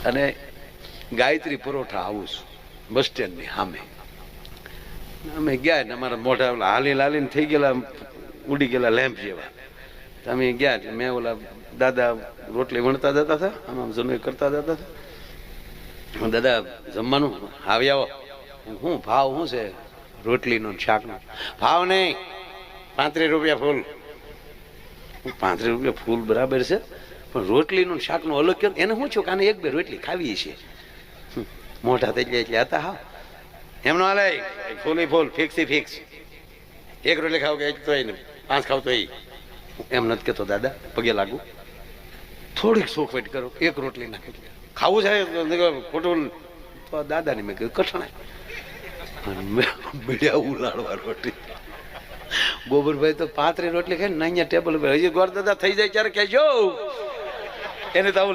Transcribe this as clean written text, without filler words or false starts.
અને ગાયત્રી પરોઠા આવું છું બસ સ્ટેન્ડની સામે. અમે ગયા ને અમારા મોઢા ઓલા હાલી લાલીને થઈ ગયેલા, ઉડી ગયેલા લેમ્પ જેવા. અમે ગયા એટલે મેં ઓલા દાદા રોટલી વણતા જતા હતા, આમ જનોઈ કરતા જતા હતા. દાદા જમવાનું આવી આવો. શું ભાવ શું છે રોટલીનો શાકનો? ભાવ નહીં, 35 રૂપિયા ફૂલ. 35 રૂપિયા ફૂલ બરાબર છે, પણ રોટલીનું શાકનું અલગ કેમ? એને શું છું કે આને 1-2 રોટલી ખાવી છે. મોઢા થઈ ગયા એટલે હતા. હા એમનો હાલે ફૂલી ફૂલ, ફિક્સી ફિક્સ. 1 રોટલી ખાવ કે 1 તો 5 ખાવ તો એમ નથી કેતો દાદા, પગે લાગુ, થોડીક સોખવટ કરો, 1 રોટલી નાખી ખાવું છે ખોટું. તો દાદાને મેં કીધું કઠણાય બીડ્યા ઉલાડવા રોટલી. ગોબરભાઈ તો 35 રોટલી ખાઈ ને અહીંયા ટેબલ પર હજી ગોર દાદા થઈ જાય ત્યારે કહેજો એને તો આવું